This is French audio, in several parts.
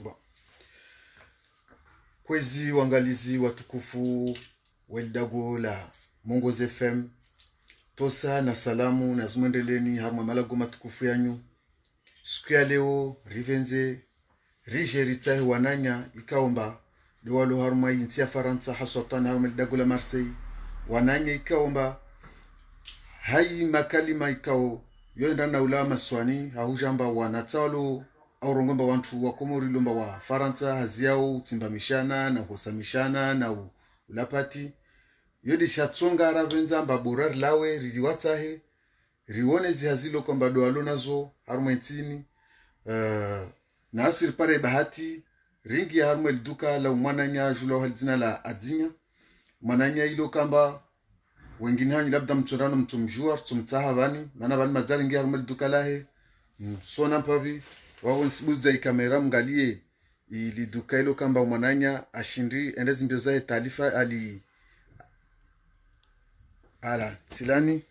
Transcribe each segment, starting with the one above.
barakatuh. Kwezi wangalizi watukufu weldago la Mongoze FM tosa na salamu na zimwendeleni harma malago matukufu yanyu. Siku ya leo rivenze rijeritahi wananya ikaomba liwalo harma inti ya Faransa haswatana harma weldago la Marseille wananya ikaomba hai makalima ikao yoenda na ulama swani haujamba wanatalo au rongomba wantu wa Komori lomba wa Faransa haziao timbamishana na hosamishana na ulapati yodi shatsonga ravenza mbaborar lawe riwatahe rione zihazilo kwamba doalo nazo harumwentini na asir pare bahati ringi ya harumwe liduka la umwananya jula haldzina la adzinya mwananya ilo kamba wengine hanyi labda mchorano mtumjua tumtaha bani maana bani mazari ngi harumwe liduka lahe sona mpavi wao nsibuza ikamera mgalie ili duka ilo kamba mwananya ashindi endezi mbio zae taarifa ala silani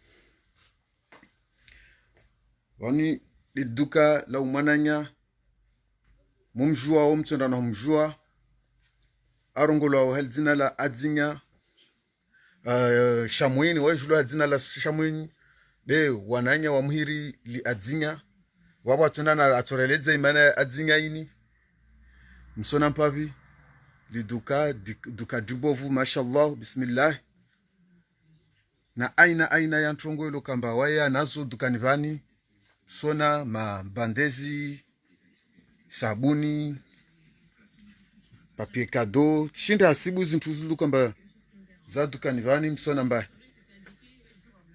wani liduka la mwananya mumjua o mtenda na mumjua arongolo wa hadzina la adzinya shamweni wa julo hadzina la shamweni be wananya wa muhiri li adzinya wabo atunda na atoreleza imana adzinya ini msona mpavi duka dubovu mashallah bismillah na aina ya ntongo ilo kamba waya nazo dukani vani sona mabandezi sabuni papier cadeau shinda asibu zintu zulu kamba za dukani vani msona mba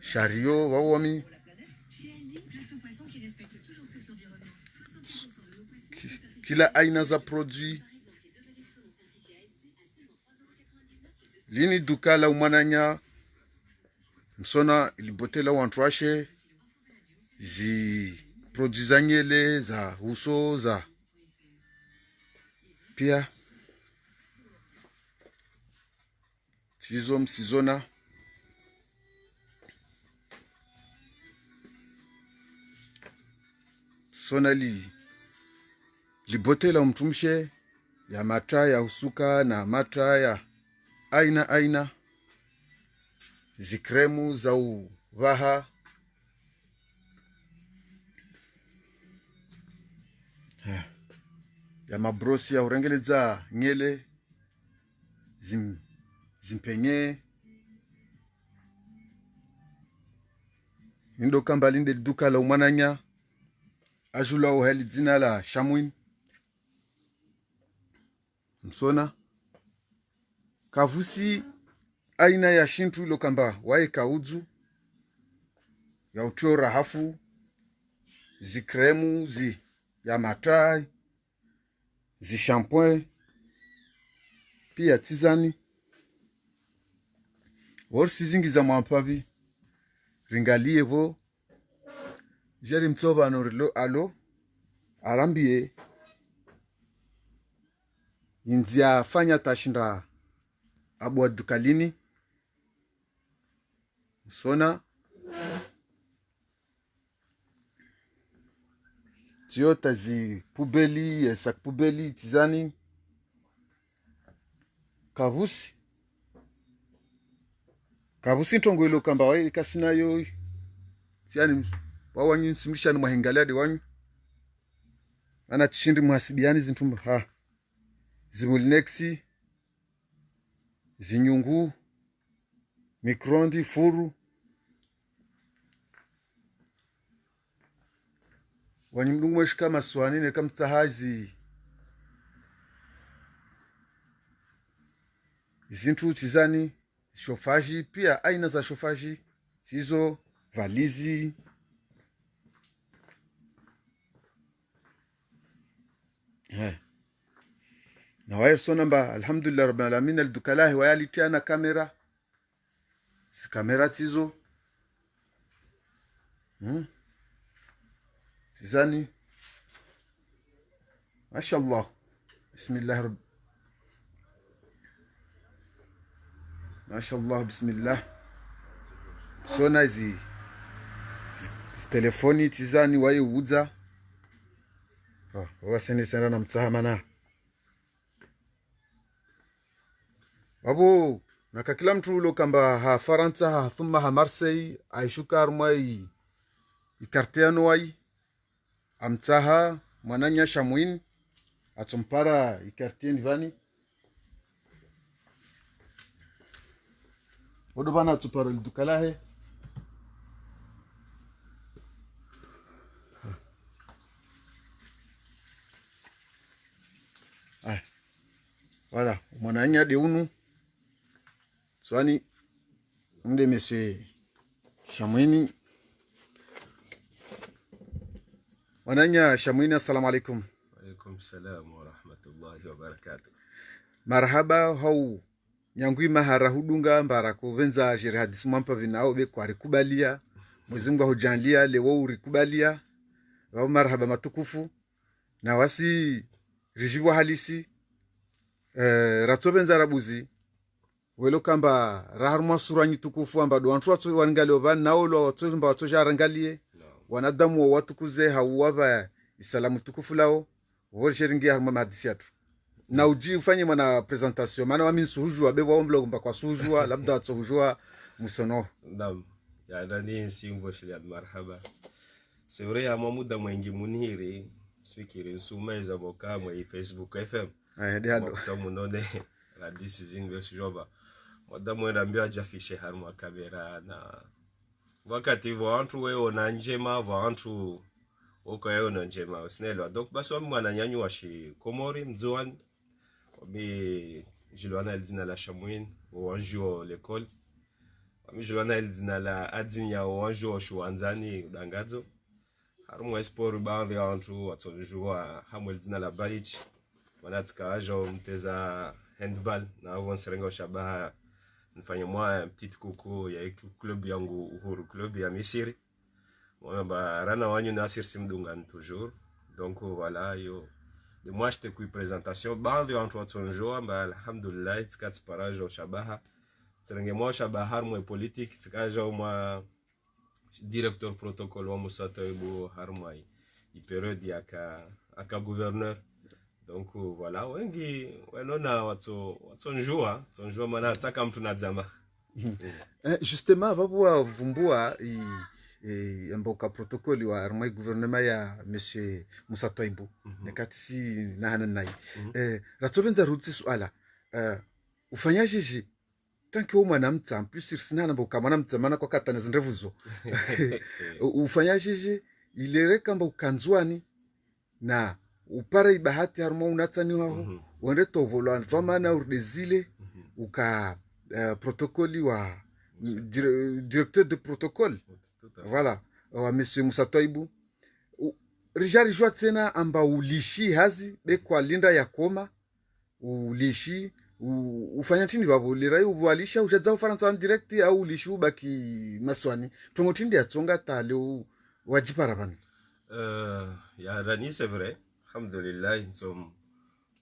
shario wawami kila aina za produit lini duka la umwananya msona ilibotela wantrashe zi produit za nyele za uso za pia tizo msizona sona libotela mtumshe ya mata ya usuka na mata ya aina zikremu za uvaha ya mabrosi ya urengeleza nyele zimpenye indo kamba linde duka la umwananya ajula uheli dzina la Shamwin msona kavusi aina ya shintu ilo kamba wae kaudzu ya utio rahafu zikremu ya matai shampoing pia tizani worsi zingi za mwampavi ringalie vo jeri mtoba no alo arambie inzia fanya tashinda abwa dukalini sona tiota zi pubeli sak pubeli tizani kavusi ntongo ilo kamba wai kasina yo tiani wawanyi simlisha ni mahingalade wanyu ana tishindi muhasibiani zintumba zimulinexi zinyungu mikrondi furu wanyi mdungu mweshika maswani ne kamtahazi zintu tizani shofaji pia aina za shofaji tizo valizi na wae sona mba alhamdulillah rabbil alamin aldukalahi wayalitiana kamera si kamera tizo tizani mashallah bismillah mashallah bismillah sona zi telefoni tizani wae uudza wasene sana na mtsahamana abo naka kila mtu ulo kamba ha Faransa ha thumma ha Marseille aishuka armai ikarteano wai amtaha mwananya shamwin atompara ikartien vani odo bana tupara dukalahe voilà mwananya de unu swani mde monsieur Shamwini mwananya Shamwini, assalamu alaikum. Alaikum salam wa rahmatullahi wa barakatuh. Marhaba hau nyangui mahara hudunga mbarako venza jere hadisi mwampa vinao be kwa rikubalia Mwenyezi Mungu hujanlia lewo urikubalia wa marhaba matukufu na wasi rijibu halisi ratsobenza rabuzi welo kamba raharuma suranyi tukufu amba do antwa tso wangalio van naolo watso mba watso jarangalie wanadamu watukuze hauwava isalamu tukufu lao wolsheringi haruma madisiatu na uji ufanye mwana presentation maana wami suhujua bebo omblo mba kwa suhujua labda watso hujua musono Naam, ya ndani simvo shili marhaba. C'est vrai à muda mwingi munhiri swikiri nsumeza boka mwe Facebook FM. diado Munone la decision versus joba. Muda mwenda mbia jafishe haruma kamera na wakati wantu wewe na njema wantu uko yeo na njema usinelwa donc basi wami mwananyanyu washi komori mzoan wami jilwana elzina la Shamwin wanjuo l'école wami jilwana elzina la adinya wanjuo shuanzani dangazo harumu esport baadhi ya wantu watojua hamu elzina la Balich wanatika ajo mteza handball na avon serengo shabaha nifanye mwa petite kuku ya club yangu Uhuru club ya Misiri ba rana wanyu Nasir Simdungan toujours donc voilà yo de moi j'étais kui présentation bande entre ton jour ba alhamdulillah tkats parage au shabaha tsenge mo shabaha mo politique tkaja mo directeur protocole wa Musata Ibu harmai i période aka gouverneur donc voilà wengi wenona watso jour mana tsaka mtu na zama justement babu vumbua mboka protokoli wa armai gouvernement ya monsieur Musa Toibu nekatisi na hanan nai ratsobenza rutsi swala ufanyaje tanki umwana mtsa plus sirsina mboka mwana mtsa mana kwa katana zinrevuzo ufanyaje ilereka mboka nzwani na upara ibahati harmo unatsani wao wende tovolwa vamana urdezile uka protokoli wa directeur de protocole voilà wa monsieur Musa Toibu rijari jwa tena amba ulishi hazi be kwa linda ya koma ulishi ufanya tini babo lirai uwalisha ushadza ufaransa en direct au ulishi ubaki maswani tumotindi ya tsonga tale wajipara bani ya rani c'est vrai alhamdulillah nsom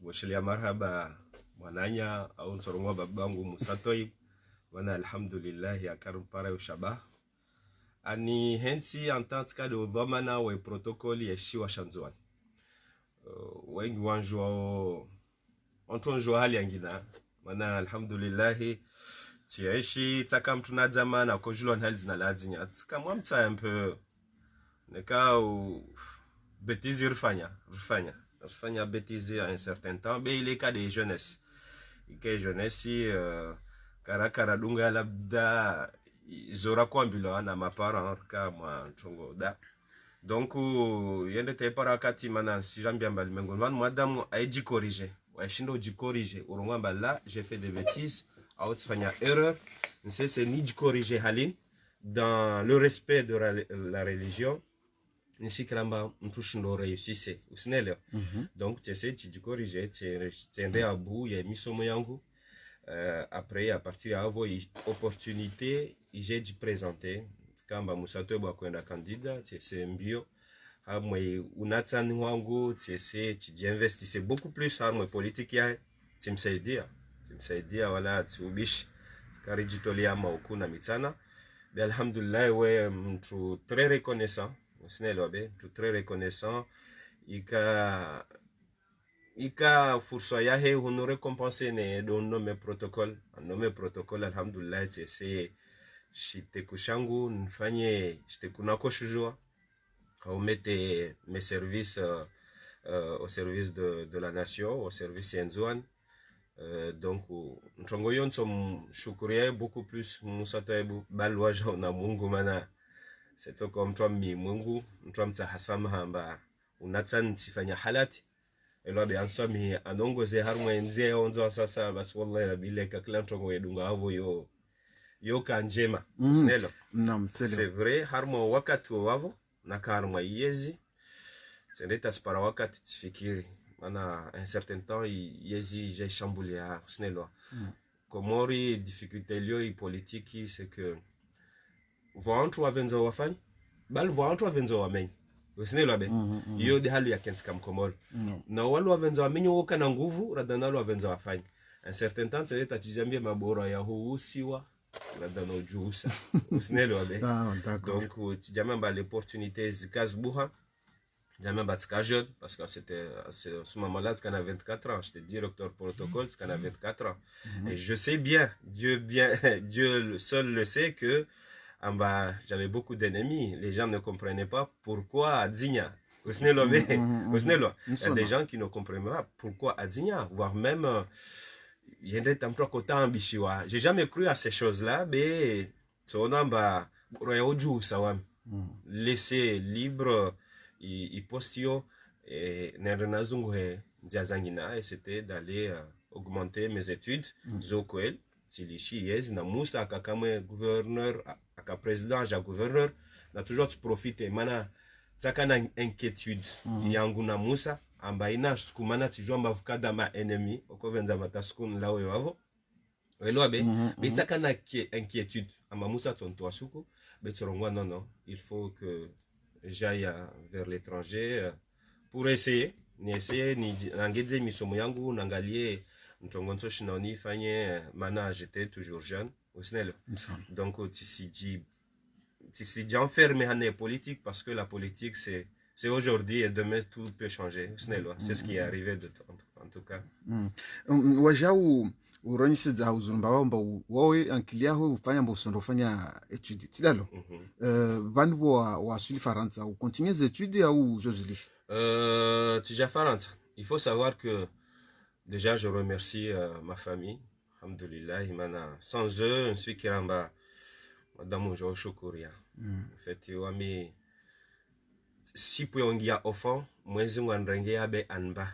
washilia marhaba mwananya au nsorongwa babangu Musa Toibu wana alhamdulillah ya karumpara ushabah ani hensi antantka de dhamana wa protokoli ya shiwa shanzwani wengi wanjua ontonjua hali yangina mana alhamdulillah tiaishi taka mtu na zamana ko julon hali zina ladzinya tsika mwamta un peu neka bêtise rufanya bêtise à un certain temps mais il est cas de jeunesse que jeunesse karakara dunga labda zora kwambilo na mapara kama chongo da donc yende te para kati mana si jambia mbali mengo madame aiji corriger wa shindo ji corriger urongamba là j'ai fait des bêtises out fanya erreur c'est ni corriger halin dans le respect de la religion nisi kramba mtu shindo réussisse usinelewa donc tu sais tu corriger tu ende abu ya misomo yangu après à partir à avoir opportunité j'ai dû présenter kamba Musa Toibu kwenda candidat c'est mbio hamwe unatsani wangu tu investis beaucoup plus hamwe politique ya timsaidia wala tubish karijitolia maukuna mitana mais alhamdulillah ouais mtu très reconnaissant usinelewa be mtu très reconnaissant ika ika fursa yahe hunu récompenser ne don nommé protocole alhamdulillah c'est shiteku shangu nifanye shiteku nako shujua au mette mes services au service de la nation, au service Yenzouan. Donc, ntongo yon som shukuria beaucoup plus musatoebu balwa na mungu mana c'est comme toi mi mungu toi mta hasama hamba unatsan tifanya halati elo be ansami anongoze harmo enzie onzo sasa bas wallahi bile ka klan ntongo yedunga avo yo kanjema snelo c'est vrai harmo wakati wavo na karma yezi c'est spara wakati tifikiri mana un certain temps yezi j'ai chamboulé à snelo komori difficulté lio politique c'est que voantu avenza wafanya bal voantu avenza wamenyi usine lobe yo de halu ya kenska mkomoro na walu avenza wamenyi woka na nguvu radana avenza wafanya un certain temps c'est tatijambia mabora ya huusiwa radana juusa usine lobe donc tijama ba l'opportunité zikazbuha jamais batska jeune parce que c'était ce moment-là quand avait 24 ans, j'étais directeur protocole quand avait 24 ans et je sais bien Dieu seul le sait que en bas j'avais beaucoup d'ennemis, les gens ne comprenaient pas pourquoi Adzigna il y a des gens qui ne comprenaient pas pourquoi Adzigna, voire même il y a des temps côté ambitieux. J'ai jamais cru à ces choses-là mais son amba laisser libre i postio et nerenazungwe ndiazangina et c'était d'aller augmenter mes études zokoel tilishi yes na musa akakamwe gouverneur aka président ja gouverneur na toujours tu profiter mana tsakana inquiétude yangu na musa ambaina sukumana tijua mbavukada ma ennemi okovenza mataskun lawe wavo eloabe bitsakana inquiétude amba musa tonto asuku betsorongwa non il faut que j'aille vers l'étranger pour essayer ni nangeze misomo yangu nangalie ntongonso shinoni fanye mana j'étais toujours jeune osnel donc tisiji enfermé dans la politique parce que la politique c'est aujourd'hui et demain tout peut changer osnel c'est ce qui est arrivé en tout cas wajau uronyisiza uzumba wamba wowe ankili yaho ufanya mbosondo ufanya étude tidalo vandu wa suli faransa ou continuer les études ou josili tija faransa il faut savoir que déjà je remercie ma famille alhamdulillah imana sans eux je suis kiramba madame jo shukuria en fait wami si poyongia ofan mwezi ngwanrenge abe anba.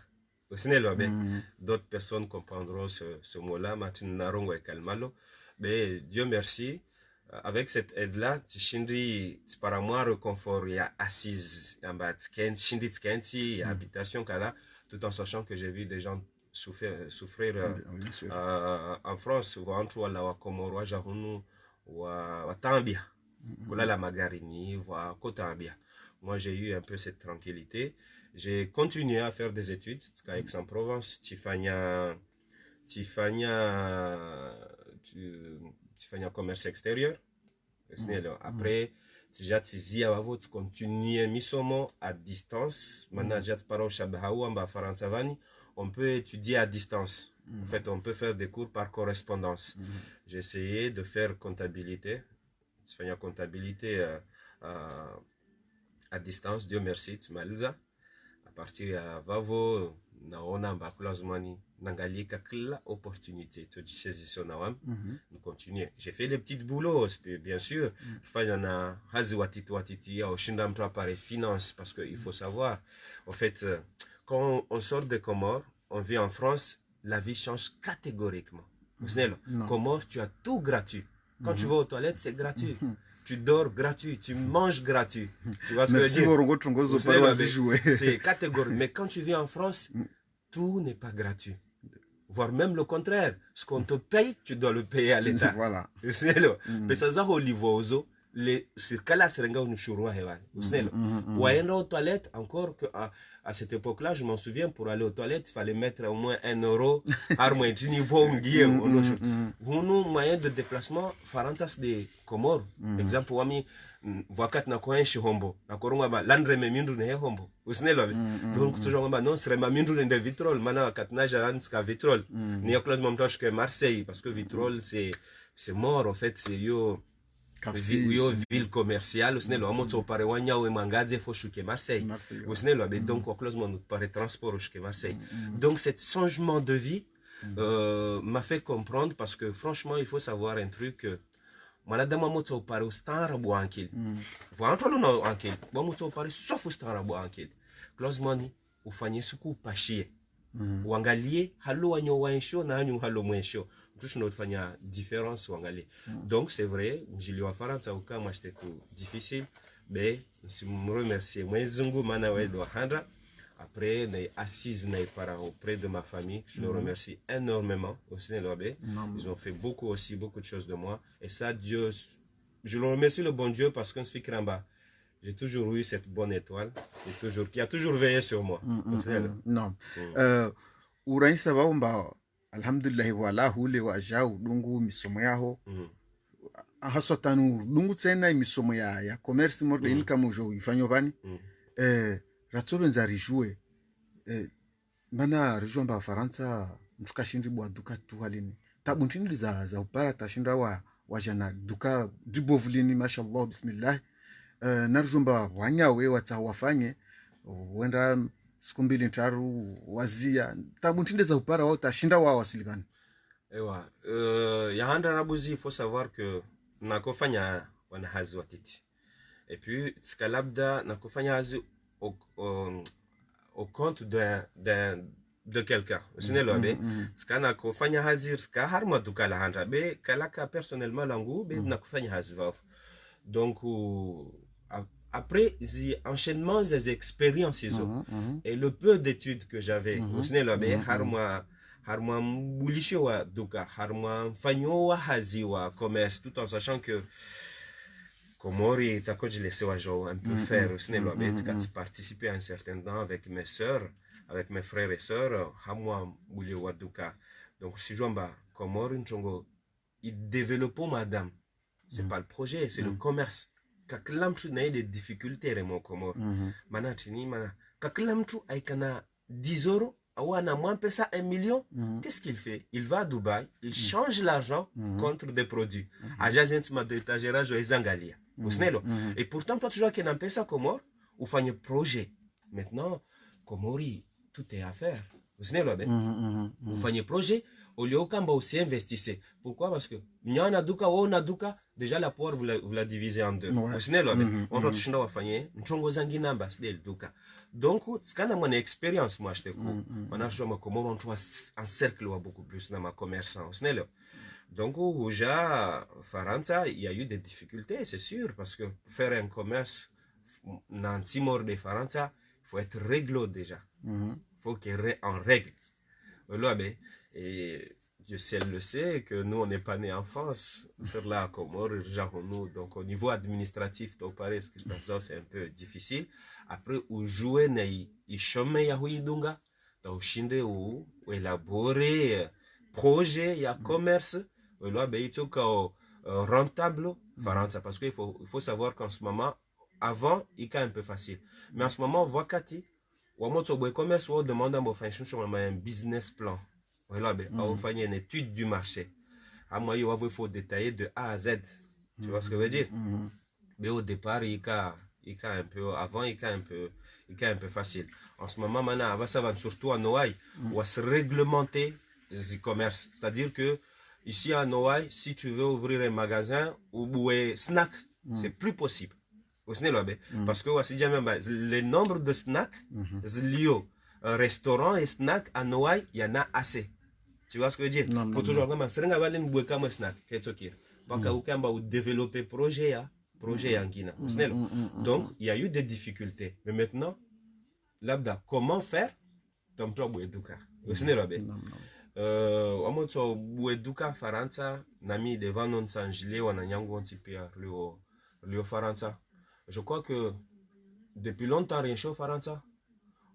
D'autres personnes comprendront ce mot-là, Martin et Kalmalo. Mais Dieu merci, avec cette aide-là, Tishindri, par moi, reconfort, il y a assise, il y a habitation, tout en sachant que j'ai vu des gens souffrir en France, souvent, la Komoro, Jarunu, ou Tambia, la Magarini, ou Kotambia. Moi, j'ai eu un peu cette tranquillité. J'ai continué à faire des études à Aix-en-Provence, Tifania commerce extérieur. Après, déjà tu continues misomo à distance. On peut étudier à distance. En fait, on peut faire des cours par correspondance. J'ai essayé de faire comptabilité. Tifania comptabilité à distance. Dieu merci, Tmalza. À partir à Vavo, naona mbakulazmani nangalika kila opportunité to disposition nawam nous continuer. J'ai fait les petits boulots bien sûr. Fanya na hazi watiti ya oshinda mtu apare finance parce que il faut savoir en fait quand on sort des Comores, on vit en France, la vie change catégoriquement. Comores, tu as tout gratuit. Quand tu vas aux toilettes, c'est gratuit. Tu dors gratuit, tu manges gratuit. Tu vois ce que je veux dire? C'est catégorique. Mais quand tu viens en France, tout n'est pas gratuit. Voire même le contraire. Ce qu'on te paye, tu dois le payer à l'État. Voilà. Mais ça, sur kala serenga unushurwa hewani usnelo waenda aux toilettes encore que à cette époque-là je m'en souviens pour aller aux toilettes il fallait mettre au moins 1 euro armoin niveau ngie hunu moyen de déplacement farantas de Comores exemple wami wakat na koenshi hombo na koronga ba landre me mindu ne hombo usnelo donc toujours ba non serait ma mindu de vitrol mana wakat na jaran ska vitrol ni oklos momtosh que Marseille parce que vitrol c'est mort en fait c'est yo ville commerciale aussi le amoto pare wanya ou mangaze fo chuke Marseille aussi le donc au closement nous pare transport chuke Marseille donc cet changement de vie m'a fait comprendre parce que franchement il faut savoir un truc manadama moto pare star bo ankil voilà toi non ankil bo moto pare sauf star bo ankil closement ni ufanye suku pashie uangalie halo wanyo wansho na anyu halo mwensho tous notre fanya différence wangalie donc c'est vrai jili wa faransa uka moi j'étais difficile mais je me remercie moi zungu mana wa do handra après les assises na para auprès de ma famille je le remercie énormément aussi ils ont fait beaucoup de choses de moi et ça Dieu je le remercie le bon Dieu parce qu'on se fait cramba j'ai toujours eu cette bonne étoile qui a toujours veillé sur moi non uraisa baomba alhamdulillah wala hule wa jao dungu misomo yaho haswa tanu dungu tena misomo ya commerce mode income jo ifanyo bani ratsobenza rijue mana rijomba faransa mtukashindi bwa duka tu halini tabuntini za upara tashinda wa jana duka dibovlini mashallah bismillah narjomba wanyawe watawafanye wenda siku mbili ntaru wazia tabuntinde za upara wao tashinda wao wasilikana ewa ya handa nabuzi il faut savoir que nakofanya wanahazi watiti et puis skalabda nakofanya hazi au compte de quelqu'un sinelo be skana kofanya hazi ska harma dukala handa be kalaka personnellement langu be nakofanya hazi wao donc après les enchaînements des expériences et le peu d'études que j'avais harma bulisho wa duka harma fanyo wa hazi wa commerce tout en sachant que Comori takoji laissé wa jo un peu faire participer à un certain temps avec mes sœurs avec mes frères et sœurs harma buli wa duka donc si jomba Comori nchongo il développe madame c'est pas le projet c'est le commerce kakila mtu na ile difficulté remo Comore manatini mana kakila mtu aikana 10 euros awana moins pesa 1 million qu'est-ce qu'il fait il va à Dubaï il change l'argent contre des produits ajazent ma de étagera jo izangalia usnelo et pourtant toi toujours que na pesa Comore ufanye projet maintenant Comori tout est à faire usnelo be ufanye projet au lieu kamba aussi investissez pourquoi parce que nyana duka wona duka déjà la poire vous la divisez en deux sinelo on doit tushinda wafanye nchongo zangi namba sidel duka donc skana mon expérience moi j'étais cool on a joué ma Comore on trouve un cercle wa beaucoup plus dans ma commerçant sinelo donc déjà Faransa il y a eu des difficultés c'est sûr parce que faire un commerce dans Timor de Faransa faut être réglo déjà faut qu'il en règle et Dieu seul le sait que nous on n'est pas né en France sur la Comore nous donc au niveau administratif c'est un peu difficile après où jouer nei ishome ya huidunga ta ushinde ou élaborer projet ya commerce là ben il faut rentable Faransa parce que il faut savoir qu'en ce moment avant il est un peu facile mais en ce moment wakati wa moto boy commerce ou demande un business plan voilà ben on fait une étude du marché à moi il faut détailler de A à Z tu vois ce que je veux dire mais au départ il est un peu avant il est un peu facile en ce moment maintenant va ça va surtout à Noailles on va se réglementer le commerce c'est-à-dire que ici à Noailles si tu veux ouvrir un magasin ou snack c'est plus possible parce que voici jamais le nombre de snacks liés restaurant et snack à Noailles il y en a assez tu vois ce que je veux dire pour toujours comme serenga valen boue comme snack ketokir baka ukamba ou développer projet en Guinée donc il y a eu des difficultés mais maintenant là comment faire tom to boue duka osnelo be amoto boue duka Faransa nami devant non sangile wana nyango ntipia leo Léo Faranza. Je crois que depuis longtemps, rien au Faranza,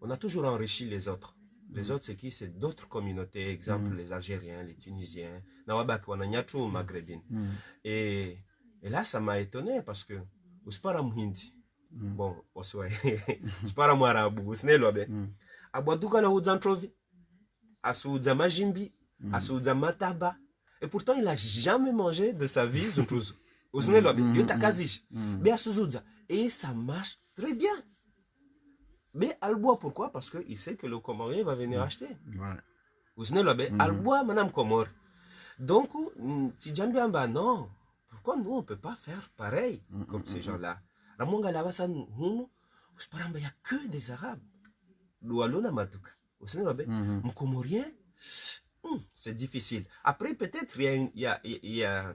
on a toujours enrichi les autres. Les autres, c'est qui? C'est d'autres communautés, exemple les Algériens, les Tunisiens, Nawabak, Wananyatu, Maghrébine. Et là, ça m'a étonné parce que, Uspara Mhindi, bon, Uspara Mwarabu, Usne Lobe, Abouadouka na Oudzantrovi, Asouza Majimbi, Asouza Mataba, et pourtant, il n'a jamais mangé de sa vie, Zuntrouz. Usne Lobe, Yotakazish, Beasouza, et ça marche très bien. Mais Albois, pourquoi? Parce qu'il sait que le Comorien va venir acheter. Vous savez, Albois, madame Comor. Donc, si Djambiamba, non, pourquoi nous, on ne peut pas faire pareil comme ces gens-là? Il n'y a que des Arabes. Vous savez, un Comorien, c'est difficile. Après, peut-être, il y a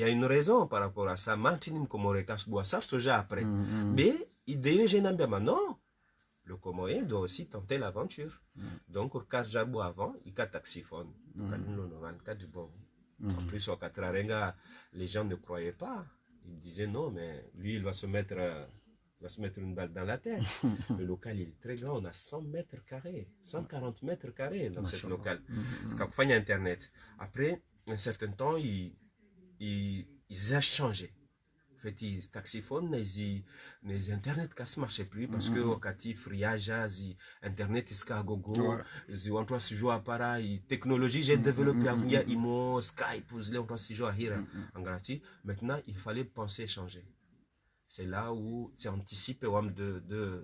une raison par rapport à ça. Maintenant, Comorien, ça, c'est déjà après. Mais, idée, je n'aime pas, non. Le Comorien doit aussi tenter l'aventure. Donc, au cas avant, il y a taxiphone. En plus, au Katrarenga, les gens ne croyaient pas. Ils disaient non, mais lui, il va se mettre une balle dans la tête. Le local, il est très grand. On a 100 mètres carrés, 140 mètres carrés dans ce local. Quand on fait Internet, après un certain temps, ils ont changé. En fait, les taxiphones, les internet ne marchent plus parce que au Kati, friage, internet est à gogo, ils ont trois jouer à para, technologie, j'ai développé via Imo, Skype, ils ont trois jouer à Hira en gratuit. Maintenant, il fallait penser changer. C'est là où tu anticipes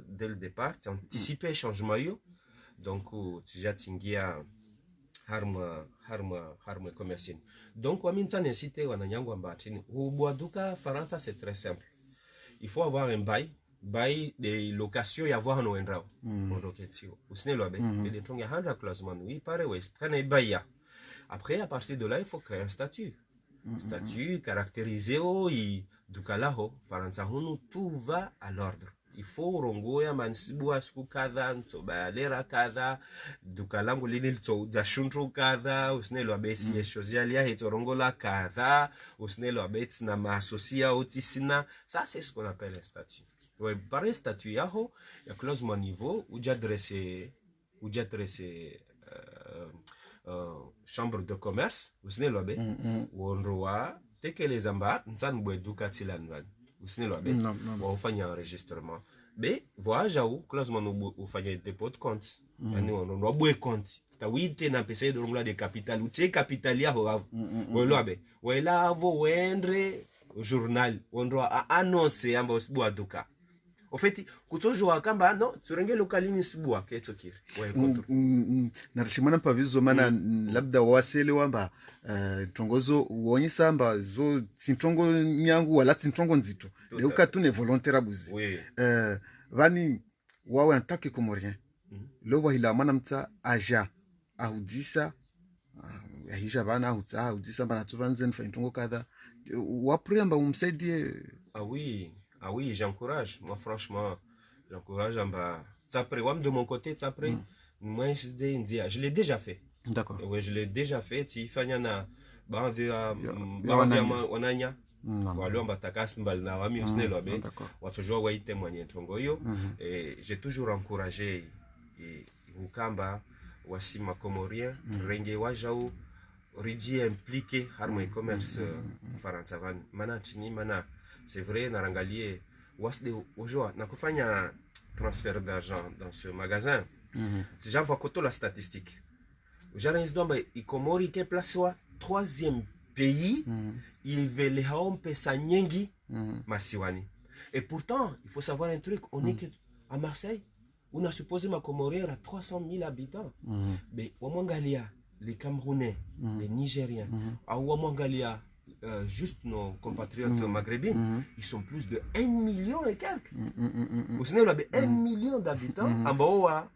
dès le départ, tu anticipes le changement. Donc, tu as tingé à harme commercial. Donc, Faransa, c'est très simple. Il faut avoir un bail de location et avoir un ouendrao. Après, à partir de là, il faut créer un statut. Statut caractérisé, tout va à l'ordre. Il faut rongoya mansibua siku kadha ntobalera kadha duka langu lini litozashuntu kadha usnelo abesi eshozialia hetorongola kadha usnelo abeti na maasosia otisina. Ça c'est ce qu'on appelle un statut. Ouais, par un statut yaho ya clause mon niveau ou j'adresse chambre de commerce usnelo abe wonroa teke les amba nsan bwe duka tilanwan. On fait un enregistrement. Mais voyage où, classement, on fait un dépôt de compte. On a un compte. Tu as 8 ans à de l'onglet de capital. Ou tu es capitalia ou là, vous avez un journal. On doit annoncer un boss boaduka. En fait, quand on joue à Kamba, non, tu renges localine subua, qu'est-ce que tu narishimana pavizo mana labda wasele wamba tongozo uonyesa mba zo tsintongo nyangu wala tsintongo nzito leuka tune volontaire buzi vani wawe antake komorien lo wahila mana mta aja ahudisa ahisha bana ahudisa bana tuvanzen fa ntongo kadha wapriamba umsaidie. Ah oui, j'encourage. Moi, franchement, j'encourage. De mon côté, moi, je l'ai déjà fait. D'accord. Oui, je l'ai déjà fait. Si Fanyana, Wananya, et j'ai toujours encouragé Ukamba, Wasima Comorien, Renge Wajao, Rigi impliqué, Harmo commerce, Faransavan, Mana Chini, Mana. C'est vrai, Narangalie, aujourd'hui, n'a pas fait un transfert d'argent dans ce magasin. Déjà, on voit la statistique. Aujourd'hui, il Comori qui est placé au 3e pays, il veut les hommes sa nyengi, Masiwani. Et pourtant, il faut savoir un truc, on est à Marseille, on a supposé ma Comori à 300 000 habitants. Mais au Mangalia, les Camerounais, les Nigériens, à Ouamangalia, juste nos compatriotes maghrébins, ils sont plus de 1 million et quelques. Au Sénégal, il y a 1 million d'habitants en Baoua.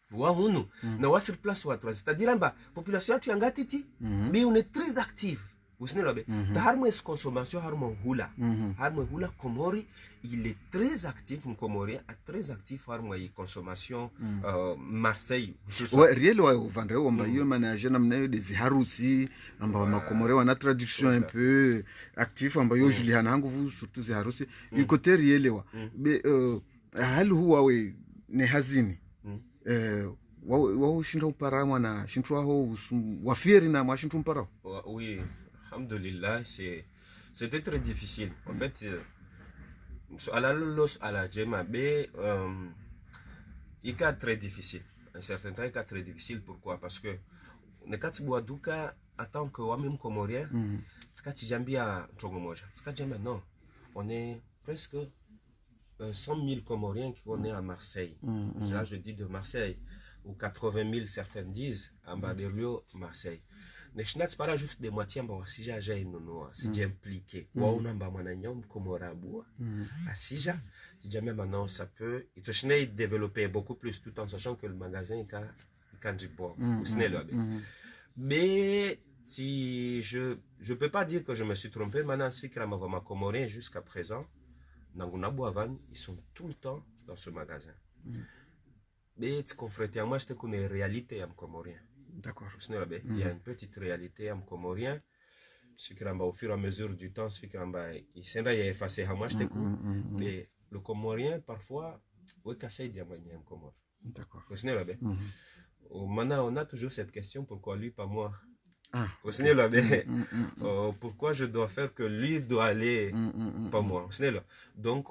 C'est-à-dire, la population est très active, mais on est très active. Usnelabe. Harmo es consommation harmo hula. Harmo hula Comori, il est très actif Comorien, très actif harmo et consommation Marseille. Ouais, riel wa vendre wamba hiyo manager namna hiyo des harusi amba makomore wana traduction un peu actif amba hiyo Juliana hangu vu surtout des harusi. Côté riel wa. Be hali huwa we ne hazini. Wa shinda upara mwana shintu ho wafieri na mwashintu upara. Oui. Alhamdulillah, c'était très difficile. En fait, à la Djema B, il est très difficile. Un certain temps, il est très difficile. Pourquoi? Parce que, en tant que même Comorien, non, on est presque 100 000 Comoriens qui sont à Marseille. Là, je dis de Marseille, ou 80 000, certains disent, en bas de Rio, Marseille. Ne shinats para juste de moitié amba wasija ja inonoa sija impliqué wa unamba mwananyom komorabua asija sija même maintenant ça peut et to chinai développer beaucoup plus tout en sachant que le magasin est candibo mais si je peux pas dire que je me suis trompé maintenant ce fikra ma comorien jusqu'à présent nangunabu avan ils sont tout le temps dans ce magasin mais tu confronté à moi je te connais réalité am comorien. D'accord. Il y a une petite réalité en comorien. Ce qui au fur et à mesure du temps, ce qui il s'est effacé à moi, mais le comorien, parfois, oui, cassé diamant en comor. D'accord. Maintenant, on a toujours cette question pourquoi lui, pas moi. Pourquoi je dois faire que lui doit aller, pas moi. Donc,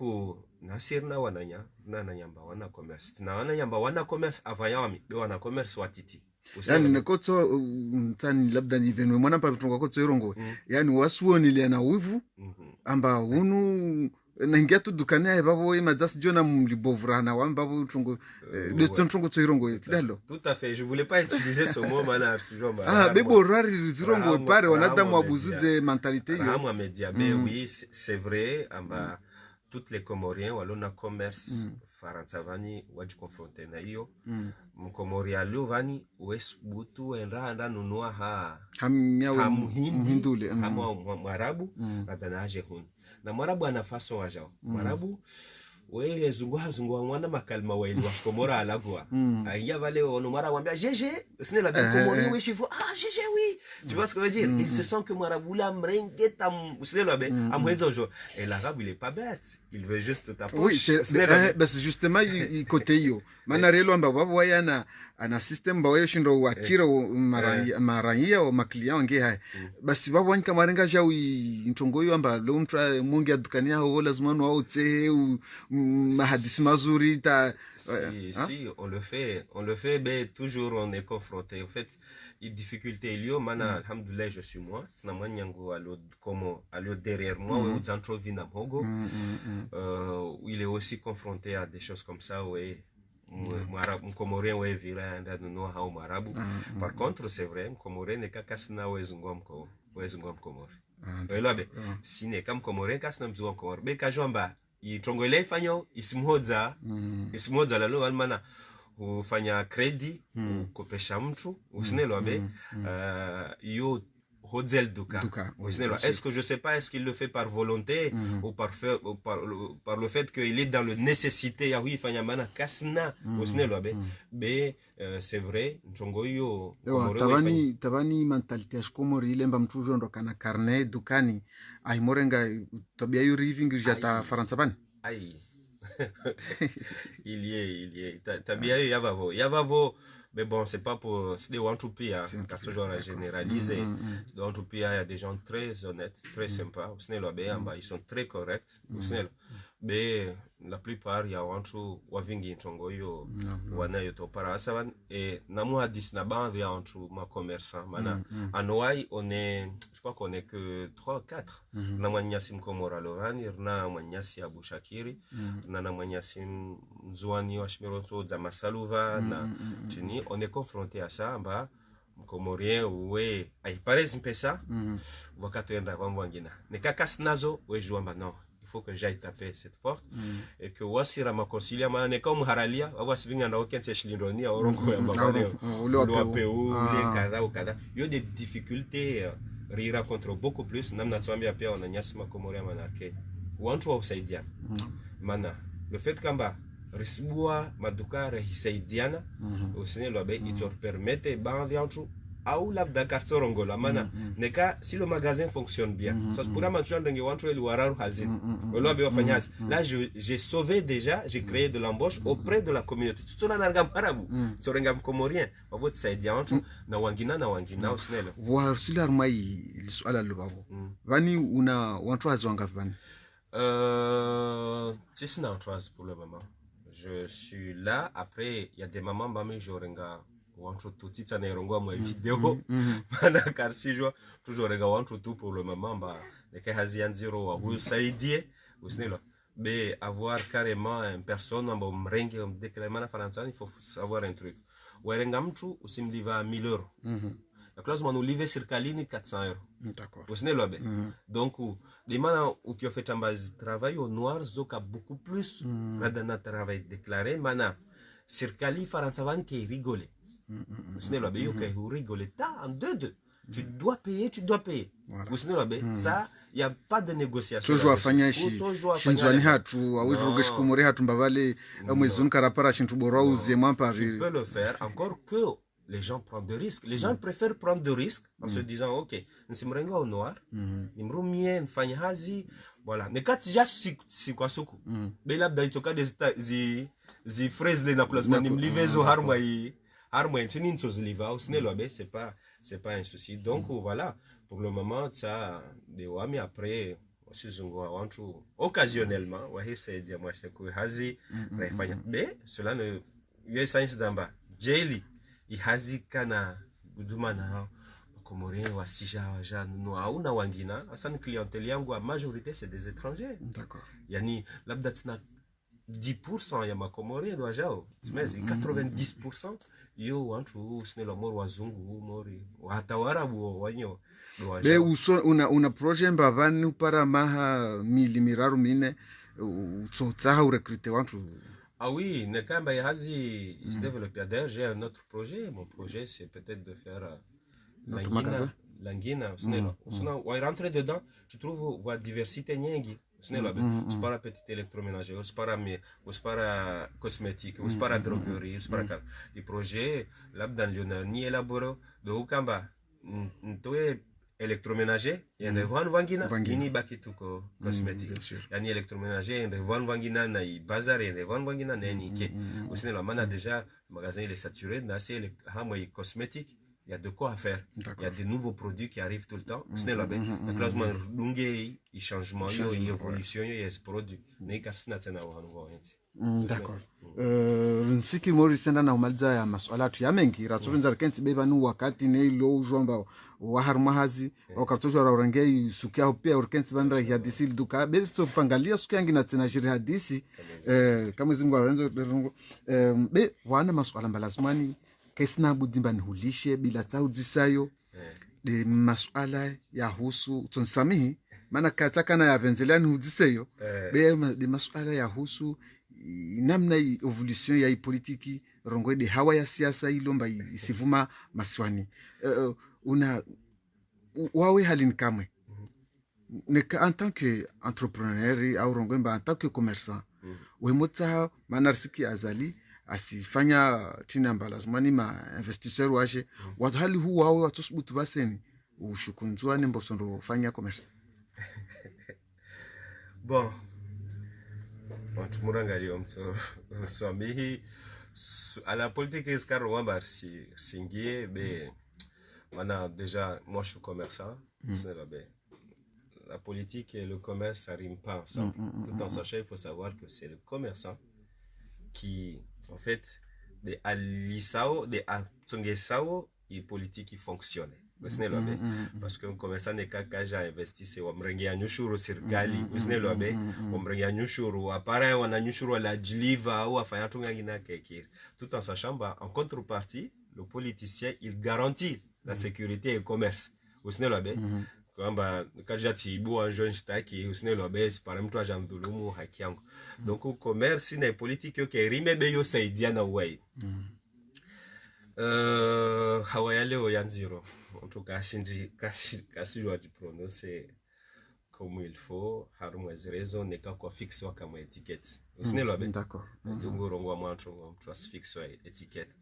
nasirna wananya, nananyamba wana commerce. Na wananyamba wana commerce avant yami, wana commerce watiti. Yani nekotso mtani labda ni venwe mwana pa mtunga kotso irongo yani wasuoni ile na wivu amba unu naingia tu dukani ya babo imazasi jona mlibovurana wamba babo mtungo de mtungo tso irongo tidalo. Tout à fait, je voulais pas utiliser ce mot mana sujomba. Bebo rari zirongo pare wanada mwabuzuze mentalité yo. Ramwa media mais oui, c'est vrai amba toutes les Comoriens walona commerce Faransavani waji confronté na hiyo Mkomoria Lovani wes butu enda nunua hamhindule kama Mwarabu na aje hun na Mwarabu ana façon ajao Mwarabu we zungwa mwana makalma wa ilwa Komora alagwa aya vale ono mara wambia GG ce n'est la bien Comorien we chifu GG oui tu vois ce que je veux dire il se sent que Mwarabu la mrengue tam ce n'est la bien amwenzo jo et l'arabe il est pas bête il veut juste ta poche. Oui, c'est justement il côté yo mana relo amba babo yana ana system bawe shindo watira maraya o maklia wange hai basi babo wanka marenga jau ntongo yo amba lo mtra mungi adukani ho lazima no autse mahadisi mazuri ta si on le fait mais toujours on est confronté en fait les difficultés liées mana alhamdoulilah je suis moi sina mwanyango allo derrière moi ou zantro vina mogo il est aussi confronté à des choses comme ça ouais Mwarabu Comorien ouais vira nda no hao Mwarabu par contre c'est vrai Comorien ne kakasna wezungom Comor welobe sine kam Comorien kasna mzungom Comor be kajomba itongole fanyo isimhodza lalo almana ufanya credit ukopesha mtu usinelobe yo Hodzel Duka. Est-ce que je sais pas, est-ce qu'il le fait par volonté ou par le fait qu'il est dans le nécessité ya oui fanyamana kasna osnelobe mais c'est vrai nchongoyo tabani mentalite ashkomori lemba mtujo ndo kana carnet dukani ai morenga tobia yu living jata faransa ban ai il y est tabia yu yavavo. Mais bon, c'est pas pour... C'est des one-to-pay, hein, car toujours à généraliser. C'est des one-to-pay, il y a des gens très honnêtes, très sympas. Ils sont très corrects. Mais la plupart, il y a one-to wavingi ntongoyo, wana yoto para asavan. Et namu hadis naban, il y a one-to ma commerçant. À Noailles, on est... Je crois qu'on est que 3 4. Namwanyasim Komora Lovani, Namwanyasi Abu Shakiri, Namwanyasim Zouani Washmiroto Zamasaluva, Chini. On est confronté à ça, bah, Comorien, ouais, il paraît un peu ça, Wakato Yenda Wangina. Ne kakas nazo, ouais, je vois maintenant. Il faut que j'aille taper cette porte et que wasira ma concilia ma ne comme haralia wasvinga na okense shilindoni a orongo ya babale lo apeu le kada o kada. Il y a des difficultés rira control beaucoup plus namna tuambia pia wananyasi makomoria manake wantu wa usaidiana mana le fait kamba risibua maduka rehisaidiana usine lobe itor permette ban viantu au labda kartorongola mana neka si le magasin fonctionne bien ça se pourra maintenant dengue wantu eli wararu hazin lobe wafanyazi là j'ai sauvé déjà, j'ai créé de l'embauche auprès de la communauté tout na nanga marabu tsorenga mkomorien wavote saidia wantu na wangina usine wa silar mai swala lubabo vani una wantu hazwanga vani c'est une entourage pour le moment. Je suis là. Après, il y a des mamans, mais je regarde. Wantu tout petit ça n'erongo moi vidéo. Car si je toujours regarde wantu tout pour le moment, bah les cas hazian zero wa vous saidie, vous savez là. Mais avoir carrément une personne en bon ringue dès que les manas français, il faut savoir un truc. Ou rengamtu ou simliva 1000 €. La classe mon olive sur Kalini 400 €. D'accord. Vous savez là. Donc les manas qui ont fait un travail au noir zoka beaucoup plus radana travail déclaré mana sur Kali Faransavan qui rigolait. Vous savez là qui rigolait en deux. Tu dois payer. Vous savez là ça il y a pas de négociation. Toujours afanya shi shinzwani hatu awirogesh kumore hatu mbavale mwezun karapara shintu borauze mwampa vi. Tu peux le faire encore que les gens prennent des risques. Les gens préfèrent prendre des risques en se disant, ok, nous sommes au noir, nous sommes mien, fanyahazi, voilà. Mais quand tu as si quoi soukou, mais là, dans le cas des fraises, les naples, nous livres au harmonie, tu n'es pas liva, au ciné, c'est pas un souci. Donc, voilà, pour le moment, ça, des wami après, occasionnellement, c'est dire, moi, c'est que hazi, mais cela ne, il y a science d'en bas. Jelly. Ihazika na guduma na Comoriens wasija wajanu hauna wangina hasa ni clientèle yangu la majorité c'est des étrangers. D'accord. Yani labda tuna 10% ya makomorien wajao simezi 90% yo wantu sinelo moro wazungu mori hata warabu wanyo be uso una projet mbavani para maha miraru mine utsotaha urecruter wantu. Ah oui, Nekamba Yahazi se développe. D'ailleurs, j'ai un autre projet. Mon projet, c'est peut-être de faire Languina. On est rentré dedans, tu trouves la diversité nyingi. C'est pas la petite électroménager, c'est pas la cosmétique, c'est pas la droguerie, c'est pas la les projets, là, dans le ni élaboré, de Okamba, électroménager, il y a des ventes vangina, il n'y a pas de cosmétique. Il y a des électroménagers, il y a des ventes vangina, il y a des bazar, il y a des ventes vangina, il y a aussi la mana déjà, le magasin il est saturé, il y a des cosmétiques, il y a de quoi faire. Il y a de nouveaux produits qui arrivent tout le temps. Ce n'est pas bien. La classe il y a changement, il y a évolution, il y a ce produit. Mais car c'est d'accord. Nsiki mori senda na umaliza ya masuala tu ya mengi ratsovenza rikenti beba nu wakati ne ilo ujomba wa harmahazi wakatoshwa raurengei sukia pia urkenti bandra ya disi duka be to fangalia sukia ngina tena jiri hadisi kama zingu awenzo be wana masuala mbalazimani kesina budimba nihulishe bila tau disayo de masuala ya husu tsonsamihi maana kataka na yavenzelani hudiseyo be de masuala ya husu namna evolution ya politiki rongo de hawa ya siasa ilomba isivuma maswani una wawe halin kamwe en tant que entrepreneur au rongo en tant que commerçant wemota manarsiki azali asifanya tina mbalazimani ma investisseur waje watu hali huu wawe watusubutu baseni ushukunzwa nembo sondo fanya commerce. Bon, à la politique, déjà, moi je suis commerçant. La politique et le commerce, ça rime pas ensemble. Tout en sachant, il faut savoir que c'est le commerçant qui, en fait, de Alisao, de Atsongesao, et politique qui fonctionne. Parce qu'un commerçant n'est qu'à investi, c'est on mrengia nyushuru serikali, usine lobe, on mrengia nyushuru, appareil on a nyushuru la djliva ou afanya tunga ngina kekir. Tout en sachant, en contrepartie, le politicien, il garantit la sécurité et le commerce. Usine lobe, quand j'ai dit un jeune qui usine lobe, c'est par exemple toi j'amdulumu hakiango. Donc au commerce, c'est une politique qui rime beyo saidiana way. Hawaya leo yanziro. En tout cas, kasi doit prononcer comme il faut. Harumwez raison n'est qu'à quoi fixer comme étiquette. D'accord. Étiquette.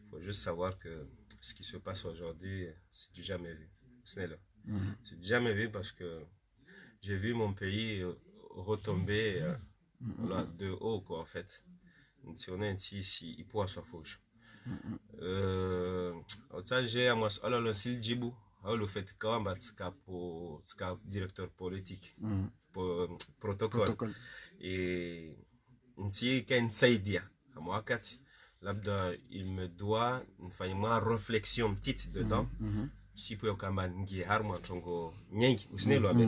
Il faut juste savoir que ce qui se passe aujourd'hui, c'est du jamais vu. C'est du jamais vu parce que j'ai vu mon pays retomber de haut, quoi, en fait. Si on est ici, il peut s'en foutre. Autant j'ai à moi, alors le Djibou, le fait que c'est un directeur politique, protocole. Et si quand ça dit à moi là il me doit une réflexion petite dedans. Si peut quand même ngi harma tongo nyengi usine lo abe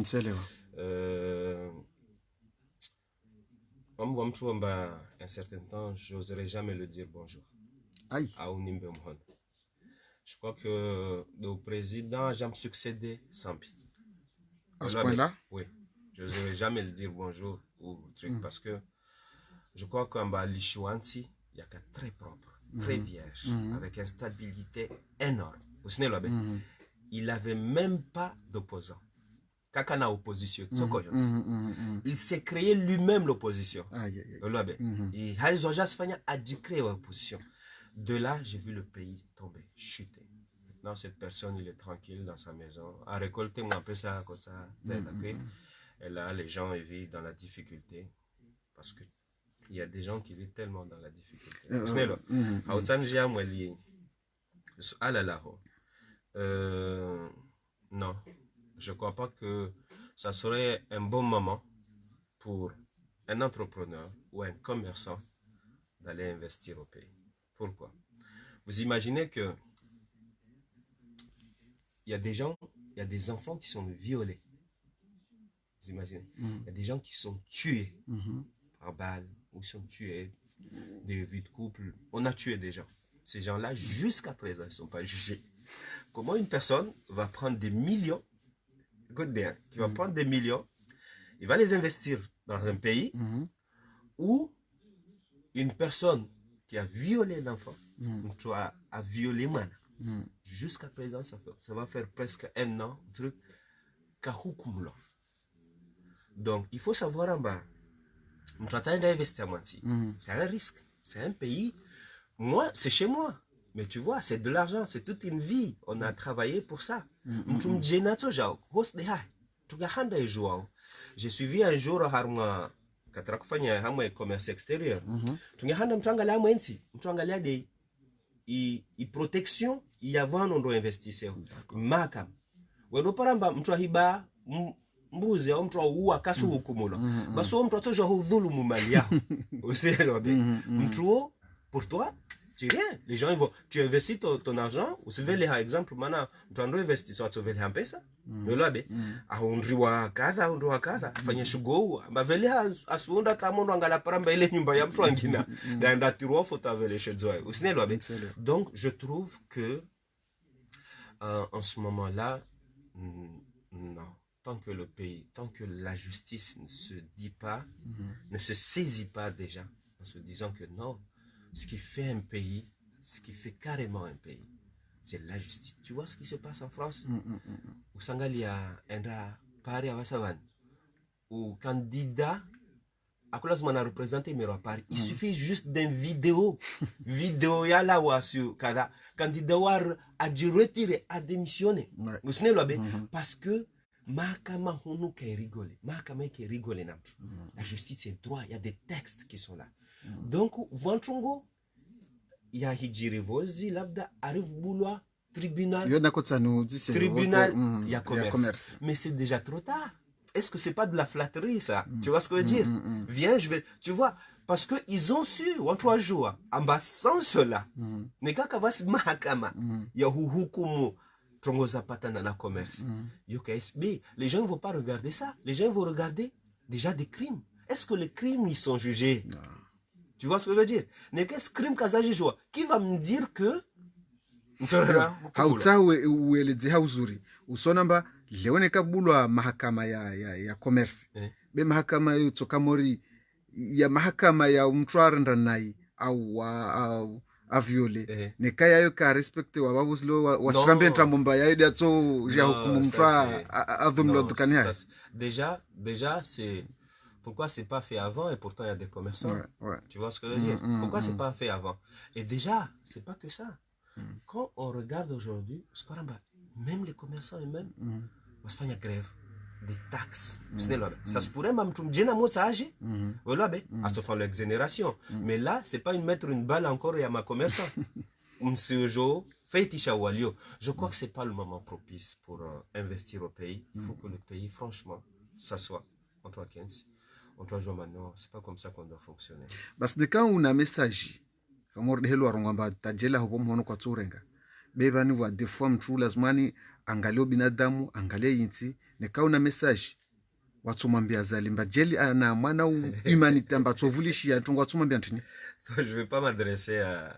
un certain temps j'oserais jamais le dire bonjour. Aïe. Je crois que le président j'aime succéder Sampi. À ce point-là? Oui. Je n'oserais jamais le dire bonjour ou truc parce que je crois qu'en bas l'Ishiwanti, il y a qu'un très propre, très vierge, avec une stabilité énorme. Il n'avait même pas d'opposant. Kakana opposition. Il s'est créé lui-même l'opposition. Et Haïzojas Fanya a dû créer l'opposition. De là, j'ai vu le pays tomber, chuter. Maintenant, cette personne, il est tranquille dans sa maison, a récolté un peu ça, comme ça, et là, les gens vivent dans la difficulté. Parce que il y a des gens qui vivent tellement dans la difficulté. Non, je ne crois pas que ça serait un bon moment pour un entrepreneur ou un commerçant d'aller investir au pays. Pourquoi? Vous imaginez que il y a des gens, il y a des enfants qui sont violés. Vous imaginez? Il y a des gens qui sont tués par balle ou sont tués des vies de couple. On a tué des gens. Ces gens-là, jusqu'à présent, ils ne sont pas jugés. Comment une personne va prendre des millions, écoute bien, qui va prendre des millions, il va les investir dans un pays où une personne qui a violé un enfant, a violé man. Jusqu'à présent, ça va faire presque un an, truc, donc, il faut savoir en bas, c'est un risque, c'est un pays. Moi, c'est chez moi. Mais tu vois, c'est de l'argent, c'est toute une vie. On a travaillé pour ça. J'ai suivi un jour un commerce extérieur. Il protection, il y a un doit investir. Makam. Mbuzi au mtu uwa kasu hukumula. Baso mtu atoja hudhulumu mali yao. Uselo be. Mtu pour toi, tu rien. Les gens ils vont tu investis ton argent, ou c'est les exemple maintenant, tu ando investir soit tu veux un pesa. Mais là be, a undriwa kaza, fanya shugo, ba vele asuunda kama ndo angala paramba ile nyumba ya mtu angina. Ndaenda tiroa foto vele shedzoi. Uselo be. Donc je trouve que en ce moment-là non. Tant que le pays, tant que la justice ne se dit pas, ne se saisit pas déjà, en se disant que non, ce qui fait un pays, ce qui fait carrément un pays, c'est la justice. Tu vois ce qui se passe en France? Au Sangalia, Indra, Paris, Avasavan, où candidat, à quoi on a représenté, mais à Paris, il suffit juste d'une vidéo, ya là ou sur Kada, candidat a dû retirer, a démissionné. Vous savez, parce que Mahakama hunu ke rigole. Mahakama ke rigole na. La justice c'est droit, il y a des textes qui sont là. Donc Vantrongo il y a hijirivozi labda arrive boulot tribunal. Tribunal, il y a commerce. Mais c'est déjà trop tard. Est-ce que c'est pas de la flatterie ça? Tu vois ce que je veux dire? Viens, je vais tu vois parce que ils ont su en 3 jours en bas sans cela. Neka kavasi mahakama ya hukumu la commerce. Les gens ne vont pas regarder ça. Les gens vont regarder déjà des crimes. Est-ce que les crimes ils sont jugés? Tu vois ce que je veux dire? Qu'est-ce crime qui va me dire que usonamba leoneka bulwa mahakama ya commerce be mahakama yo tsokamori ya mahakama ya mtwaranda nai au a viole ne kaya yo ka respecte wa babu slo wa Non. strambe ntramomba ya ide atso ja hukumu Non, mtwa ça, c'est- adhumlo non, dukani hai. déjà, c'est pourquoi c'est pas fait avant et pourtant il y a des commerçants. Ouais, ouais. Tu vois ce que je veux dire? Pourquoi c'est pas fait avant? Et déjà, c'est pas que ça. Quand on regarde aujourd'hui, c'est pas grave, même les commerçants eux-mêmes, on se fait une grève des taxes. Ça se pourrait même tout dire dans ça âge. Voilà, ben, à se faire l'exonération. Mais là, c'est pas mettre une balle encore à ma commerçant. Monsieur Jo, je crois que c'est pas le moment propice pour investir au pays. Il faut que le pays, franchement, s'assoie entre 15. On doit jouer maintenant. C'est pas comme ça qu'on doit fonctionner. Bas de kan una message kamor de helo arongamba tajela hopo mhono kwa tsurenga bevani wa de form true lazimani angalie binadamu angalie yinti ne ka una message watsumambia zalimba jeli ana mwana humanité amba tsovulishia tongo watsumambia ntini. Je vais pas m'adresser à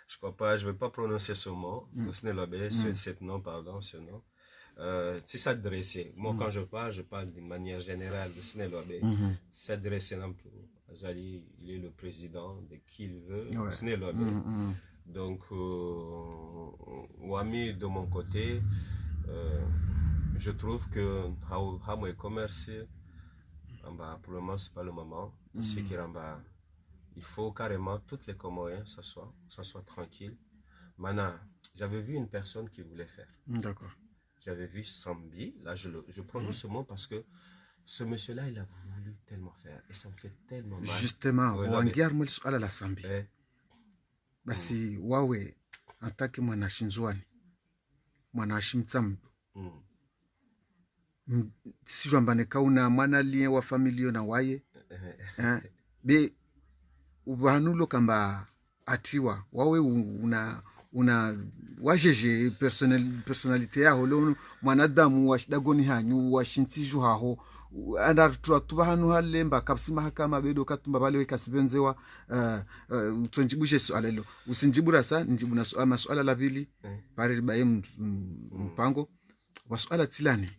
je crois pas, je vais pas prononcer ce mot, ce nom, pardon, ce nom. Si s'adresser, moi quand je parle d'une manière générale de Snellobé. Si s'adresser Azali, il est le président de qui il veut, Snellobé. Donc, Wami, de mon côté, je trouve que Hamwe commerce, pour le moment, c'est pas le moment. Il faut carrément toutes les Comoriens s'assoient tranquille. Maintenant, j'avais vu une personne qui voulait faire. D'accord. J'avais vu Sambi, là je prononce ce mot parce que ce monsieur-là, il a voulu tellement faire et ça me fait tellement mal. Justement, wangiar mweli suala la Sambi. Basi wawe antaki mwana shinzwani, mwana shimtsambu. Sijwambane kauna mwana liye wa familio na waye. Be ubanulo kamba atiwa wawe una wajeje personalite yaho lo mwanadamu washidagoni hanyu washintiju haho andartua tuba hanu halemba kapsima hakama bedo katumba bale wekasibenzewa utonjibushe swala hilo usinjibura sa njibu na swala la pili pare baye mpango wa swala tilani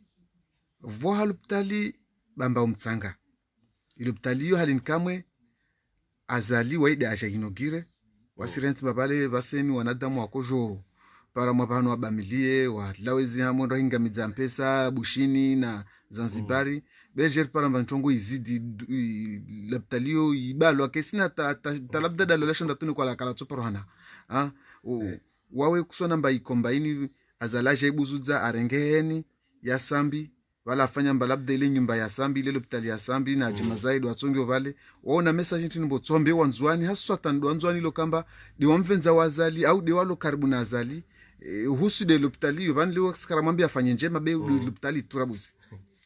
voha luptali bamba umtsanga iluptali yo halin kamwe azali waide aja inogire wasirenti babale baseni wanadamu wakojo para mwabano wabamilie walawezi hamondo hinga mizampesa bushini na Zanzibari bejer para mbantongo izidi laptalio ibalo akesina talabda dalolasha ndatuni kwa la kala tsoparana wawe kusona mba ikombaini azalaje ibuzuza arengeheni ya Sambi wala afanya mbalabda ile nyumba ya Sambi ile hospitali ya Sambi na jima zaidi watsonge vale waona message ntini botsombe wanzwani haswa tando wanzwani lo kamba di wamvenza wazali au di walo karibu na azali husu de hospitali van liwa skaramwambia afanye njema be hospitali turabuzi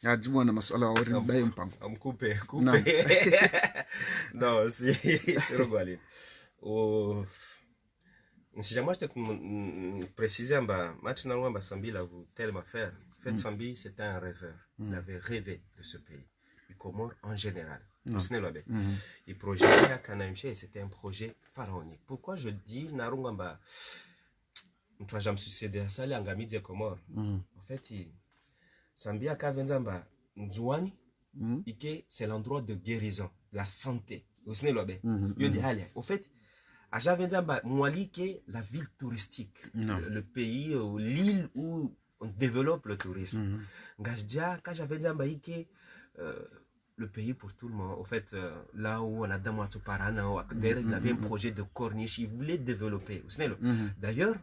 ajibu na masuala wa ori baye mpango coupe non c'est rogwali si jamais je te préciser maintenant Sambi là vous tellement faire. En fait, Sambi, c'était un rêveur. Il avait rêvé de ce pays. Les Comores en général. Il projetait à Kanaimche et c'était un projet pharaonique. Pourquoi je dis Narungamba je me suis succédé à ça, les Angami des Comores. En fait, Sambi a Kavenzamba Nzouani, c'est l'endroit de guérison, la santé. Au fait, à Javenzamba, Mwali, qui la ville touristique, le pays, l'île où on développe le tourisme. Quand j'avais dit le pays pour tout le monde, au fait, là où on a Damouatou Parana, il avait un projet de corniche, il voulait développer. D'ailleurs,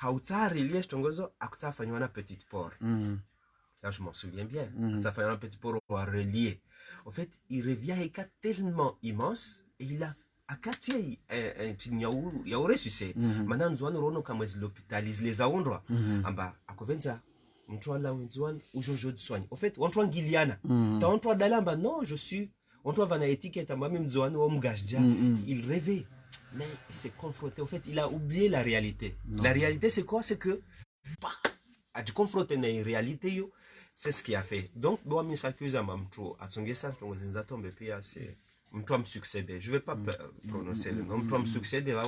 Haouta relié Stongozo, Akta Fanywana Petit Port. Là, je m'en souviens bien. Ça fait un petit port relié. En fait, il revient tellement immense et il a à quartier il y a ressuscité maintenant nous avons comme l'hôpitalise les aondroits en bas à Covenza on là où je soigne en fait on trouve Giliana on trouve Dalamba non je suis on trouve une étiquette à même Zoan ou Mgajdia il rêvait mais il s'est confronté en fait il a oublié la réalité la réalité c'est quoi c'est que à te confronter à une réalité c'est ce qu'il a fait donc bon mais s'accuse à Mamtro à son gesta ton zinzatombe puis c'est Mtwa me succéder, je ne vais pas prononcer le nom. Mtwa me succéder,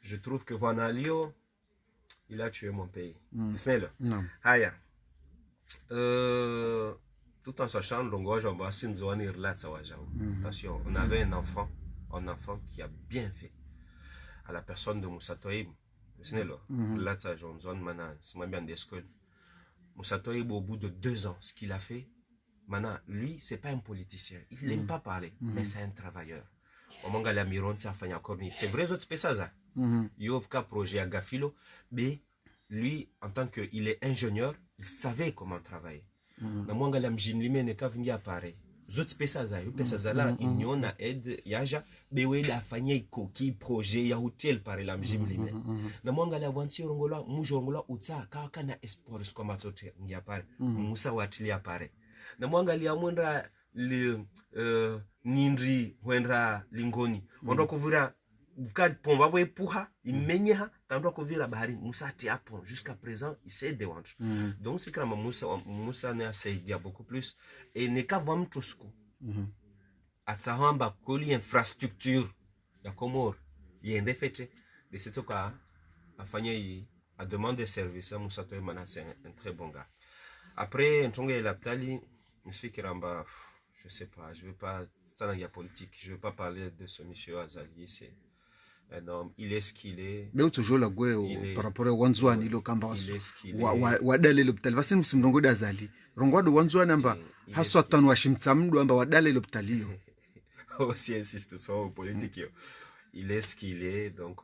je trouve que Vanalio, il a tué mon pays. C'est non. Haya. Tout en sachant, attention, on avait un enfant qui a bien fait. à la personne de Moussa Toïb. Là, ça, j'en zone, maintenant, c'est moins bien des scouts. Moussa Toïb, au bout de 2 ans, ce qu'il a fait, maintenant, lui, c'est pas un politicien. Il n'aime pas parler, mais c'est un travailleur. Au moment où il a mis ça, c'est vrai, autres c'est ça. Il y a un projet à Gafilo, mais lui, en tant qu'il est ingénieur, il savait comment travailler. Na mwanga la mjini limene kavingia pare. Zote pesa za la inyona aide yaja bewe da fanya ikoki projet ya hotel pare la mjini limene. Na mwanga la wansi rongola mujongola utsa kaka na espoir kwa matote ngia pare. Musa watilia pare. Na mwanga li amwenda le nindri wendra lingoni. Wando kuvira quand on va voir pour il mène tandis que vira bahari Moussa tiapon jusqu'à présent il sait de vendre donc c'est quand Moussa n'a essayé dire beaucoup plus et ne qu'à voir tout ce qu'on à Sahamba coli infrastructure ya Comore il y a un défait de ce cas à faire à demander service à Moussa Toye Mana c'est un très bon gars après un tongue la ptali je suis Kiramba je sais pas je veux pas c'est dans la politique je veux pas parler de ce monsieur Azali c'est non, il est ce qu'il est. Mais toujours la gueule par rapport à Wanzouan, il est cambasso. Wadale l'hôpital. Va sen msimrongo d'Azali. Rongo de Wanzouan amba. Haswa tanu washimtsamdu amba wadale l'hôpitalio. Aussi insiste sur la politique. Il est ce qu'il est. Donc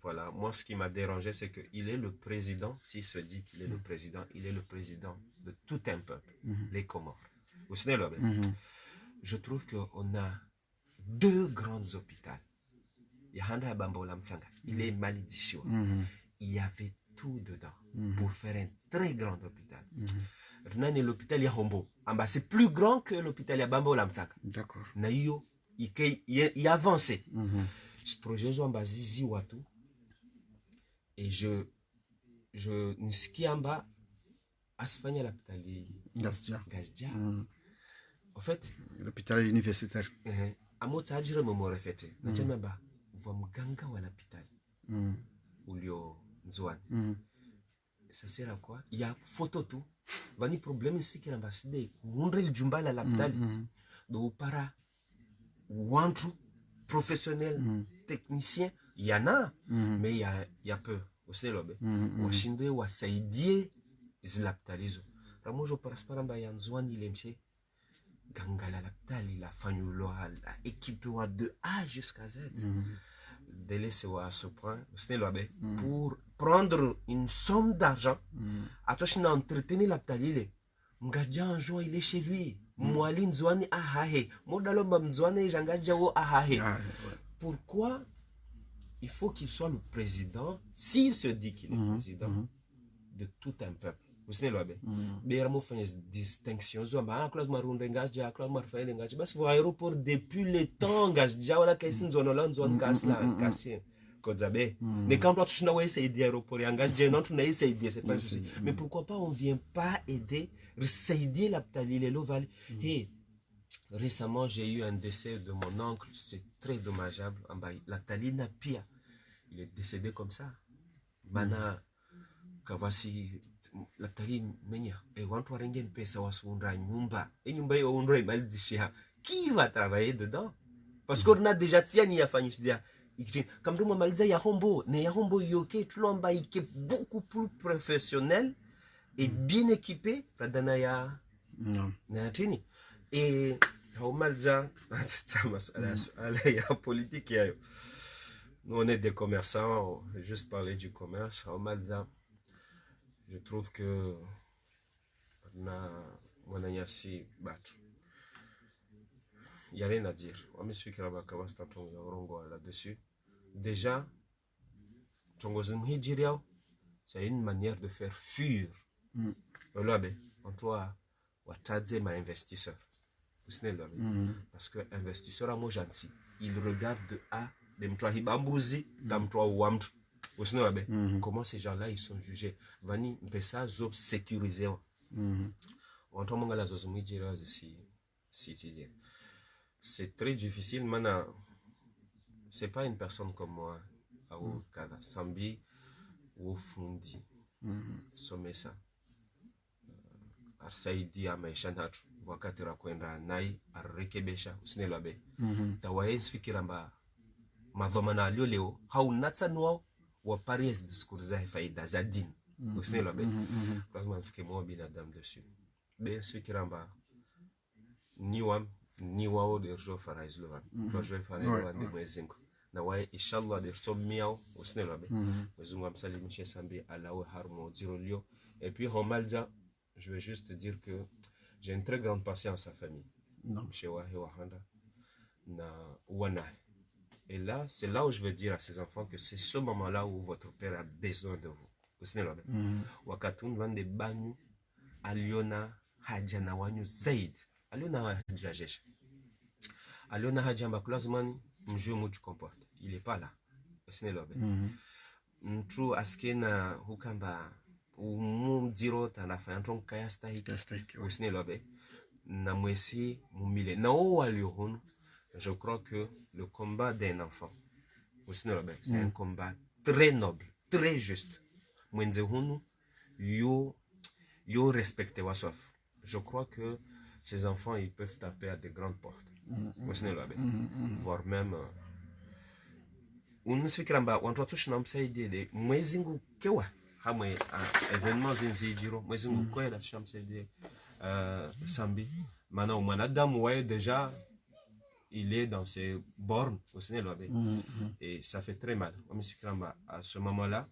voilà. Moi, ce qui m'a dérangé, c'est qu'il est le président. S'il se dit qu'il est le président, il est le président de tout un peuple. Les Comores. Vous savez, je trouve qu'on a 2 grands hôpitaux. Il est malédicieux. Il y avait tout dedans pour faire un très grand hôpital. L'hôpital Yahombo, c'est plus grand que l'hôpital Yabambo Lamsaka. D'accord. Il a avancé. Ce projet est en Zizi Watu. Et je niski amba asfanya l'hôpital Gazdia. En fait, l'hôpital universitaire. À moi, ça a dit me refléter. Mganga wa l'hôpital ulio Nzouane ça sert à quoi il y a photo tout vani problème isifiki l'ambassade mundre le jumba la l'hôpital do para wantu professionnel technicien il y en a mais il y a peu aussi lobe washinde wasaidie zilapitalizo ramojo parasparamba ya Nzouane ile mche ganga la l'hôpital il a fanyulo la équipe wa de A jusqu'à Z délaissé à ce point pour prendre une somme d'argent à toi china entretenir la ptalile ngaja un jour il est chez lui mwali Nzouane ahahe modalomba Nzouane jangaja wo ahahe pourquoi il faut qu'il soit le président s'il se dit qu'il est président de tout un peuple vous savez l'obé beramo fait une distinction zo ba clause marunde ngaja clause marfaile ngaja bas vo aéroport depuis le temps ngaja wala kaisi nzono la nzon kasla kasi kozabe mais quand toi tu n'as pas essayé d'aéroport ngaja non tu n'as essayé c'est pas souci mais pourquoi pas on vient pas aider aider la ptalile loval hey récemment j'ai eu un décès de mon oncle c'est très dommageable la ptalina pia il est décédé comme ça mana kavasi la tali menya wantu warengen pesa wasundra nyumba nyumba hiyo undra ibaldishia qui va travailler dedans parce qu'on a déjà tiani ya fanyishia comme tout maliza ya hombo ne ya hombo yoke tulomba ike beaucoup plus professionnel et bien équipé radana ya na tini et haumalza ala ya politique yayo nous on est des commerçants juste parler du commerce haumalza. Je trouve que na mwananyasi batu il y a rien à dire on me suit kirabaka statut ya orongo là-dessus déjà tongozim hijiriao c'est une manière de faire fuir lolabe en toi watadze ma investisseur parce que investisseur amo gentil il regarde de A de mtwa hibambuzi na mtwa uamtu. Comment ces gens-là ils sont jugés vani mpesa zo sécurisé c'est très difficile mana c'est pas une personne comme moi au kada sambi ou fundi somesa arsaidi amaisha natu wakati ra kwenda nai arekebesha usinelabe tawaye fikira mba madhamana alio leo haunatsanwa wa paris discours za faida za dini usinelo be lazima mfike mwa binadamu dessus be sikiramba ni wao de jo faraizlova jo faraizlova de mwezingo na wae inshallah de sommiao usinelo be mwezingo amsalimishe sambi alawe harmo zirolio et puis Romalza, je veux juste te dire que j'ai une très grande patience à la famille. Chez Wahe Wahanda na Wana. Et là, c'est là où je veux dire à ces enfants que c'est ce moment-là où votre père a besoin de vous. Vous savez, Wakatun van de banyu, aliona haja na wanyu zaid. Aliona haja jesh. Aliona haja mbakulazmani, mjue mutu comporte. Il est pas là. Vous savez, Mtru askena hukamba umumziro tanafanya tronka ya stahiki. Vous savez, na mwesi mumile. Na o waliohunu. Je crois que le combat d'un enfant, c'est un combat très noble, très juste. Yo respecte wassoif. Je crois que ces enfants, ils peuvent taper à de grandes portes. Voire même... On ne se fait on doit toucher un peu de mwezingu kewa. Hamwe événement zinzijiro, mwezingu kwa la chamsede sambi. Maintenant, manadam ouais déjà il est dans ses bornes au Sénégal et ça fait très mal. À ce moment-là,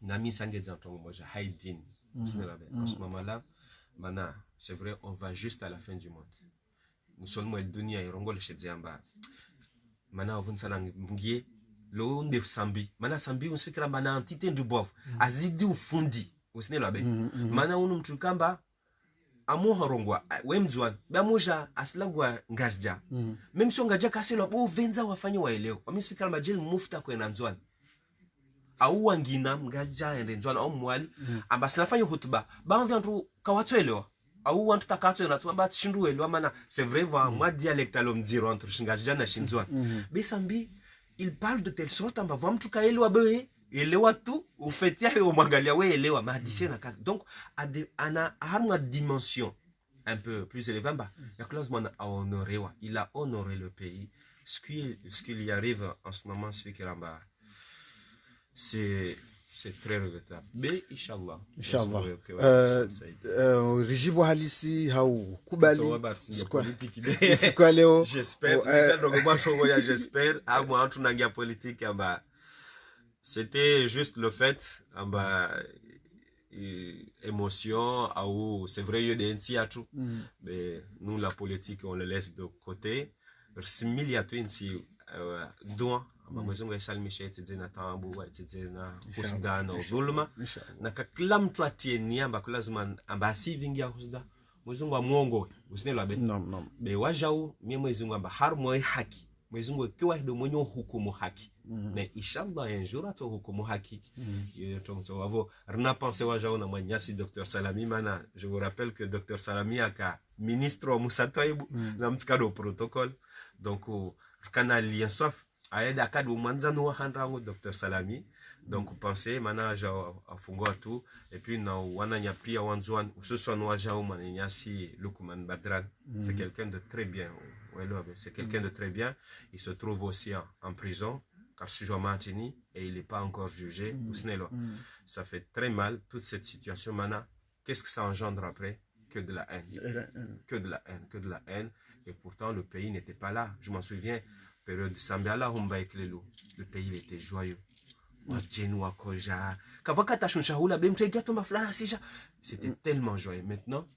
Nami Sangedzantongo Moja Haïdin au Sénégal. À ce moment-là, Mana, c'est vrai, on va juste à la fin du monde. Nous sommes le dunia et rongol chez Dziamba. Mana, on s'en ngié, l'on de Sambi. Mana Sambi, on se fait que la entité du bof. Azidi ou fundi au Sénégal. Mana, on nous kamba. Amo horongwa wemzwan bamoja aslagwa ngajja même si ngajja kaselo bo venza wafanye waelewa wamisifikana majeli mufta kwenda nzwan au wangina ngajja ende nzwan au mwali ambasina fanye hutuba ba mvantu kawatwelewa au wantu takatwe na tuamba shindu elewa mana c'est vrai moi dialecte alom zero entre ngajja na shinzwan besambi il parle de telle sorte amba vamtu kaelewa be elewa tout au fait ya au magalia we elewa mahadisi na kaka donc ana harma dimension un peu plus élevée bah ya classe man a honoré wa il a honoré le pays ce qu'il y arrive en ce moment c'est très regrettable mais inchallah rijibu halisi hau kubali kwa leo j'espère à moi tout nangia politique amba c'était juste le fait émotion ou c'est vrai il y a des théâtres mais nous la politique on le laisse de côté similiatu insi doa mwezi wa salmisha tizena tambu wa tizena husda na dhulma na kila mtu atieni amba lazima amba sivingia husda mwezi wa mwongo usinelo be be wajau mimi mwezi wa harmo haki mwezi wa kiwa ndo mwenye hukumu haki mais inshallah un jour ato hukumu haki so avo rna pensé wajau na mwanyasi Dr Salami mana je vous rappelle que Dr Salami aka ministre wa Musatoibu na mtikado protocole donc kana lien sauf aide akado manzano handrango Dr Salami donc pensez mana ja afungo tout et puis na wananya pia wanzwan ce soit no wajau mananyasi Lukman Badran c'est quelqu'un de très bien c'est quelqu'un de très bien il se trouve aussi en prison car je suis à Martini et il n'est pas encore jugé ça fait très mal toute cette situation mana qu'est-ce que ça engendre après que de la haine et pourtant le pays n'était pas là je m'en souviens période Sambiala Humba Eklelu le pays il était joyeux c'était tellement joyeux maintenant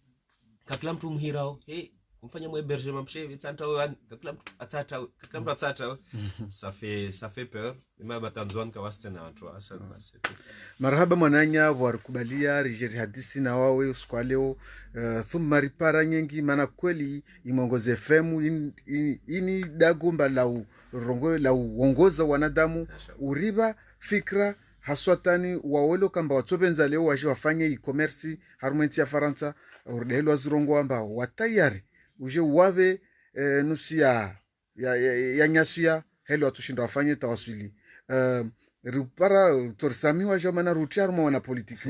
kaklam tum hirao hey kumfanya mweberge mamshe vitanta kaklam atata ça fait peur mais batanzwan kawastena watu asa marhaba mwananya warikubalia rijeri hadisi na wawe usiku leo thumma ripara nyingi maana kweli imongoze FM ini dagomba la rongo la uongoza wanadamu uriba fikra haswatani wawelo kamba watobenza leo waje wafanye e-commerce harumenti ya Faransa urdelo azirongo amba watayari uje wawe nusu ya nyasuya helo atushinda wafanye tawasuli rupara torsami waje mana rutiar mwa na politiki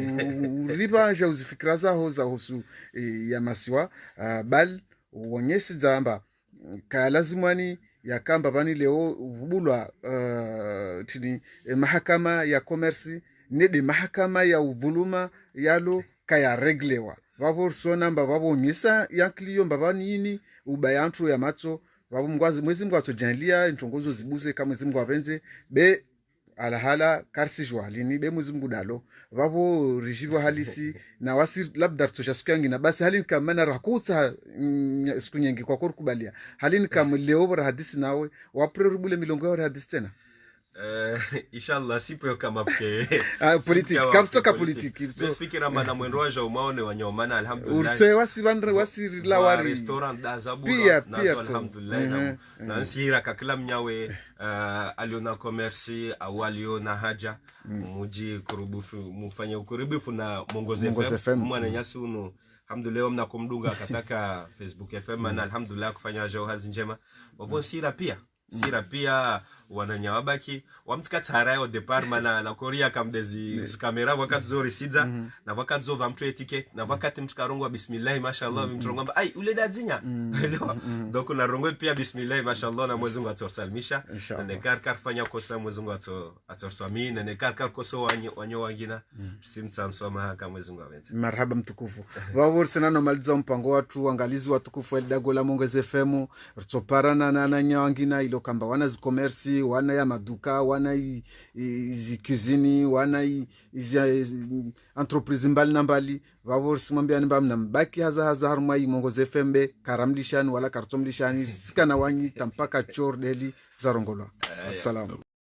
riba ja uzifikra zaho za husu ya masiwa bal wonyesi zamba ka lazimani ya kamba bani leo vubulwa tini mahakama ya commerce nede mahakama ya udhuluma yalo kaya reglewa vavo sona mba vavo nyisa yankliyo mba bani yini ubayantu ya matso vavo mwezi mgwato janlia ntongozo zibuse kama mwezi mgwavenze be alahala karsijwa lini be mwezi mgudalo vavo rijivo halisi na wasi labda tosha siku yangi na basi halini kamana rakuta siku nyengi kwa kubalia halini kam leo bora hadisi nawe wapre rubule milongo ya hadisi tena inshallah sipo kama pke politique kapsoka politique speaker mana mwendo waje umaone wanyomana alhamdulillah urtwe wasi lawari restaurant da zabu pia alhamdulillah na nsira kakila mnyawe aliona commerce au aliona haja muji kurubufu mufanye ukurubufu na Mongoze FM mwana nyasi uno alhamdulillah mnakumdunga kataka Facebook FM na alhamdulillah kufanya haja hazi njema wavon sira pia wananyawabaki wamtikati harayo department na korea kamdezi kamera wakati zori sidza na wakati zo vamtu etiquette na wakati mtukarongwa bismillah mashallah mturongwa ai ule dadzinya donc na rongwe pia bismillah mashallah na mwezi Mungu atosalmisha na nekar fanya kosa mwezi Mungu atorsamini na nekar kosa wanyo wangina simtsamsoma kama mwezi Mungu awenze marhaba mtukufu wao senano maliza mpango watu angalizi watukufu Eldagola Mongoze FM rtsoparana na nyawangina ilo kamba wana commerce wana ya maduka wana izi cuisine wana izi entreprise mbali na mbali vavo simwambia nimba mnambaki haza harumai Mongoze FM karamlishan wala kartomlishan sikana wanyi tampaka chor deli zarongolwa assalamu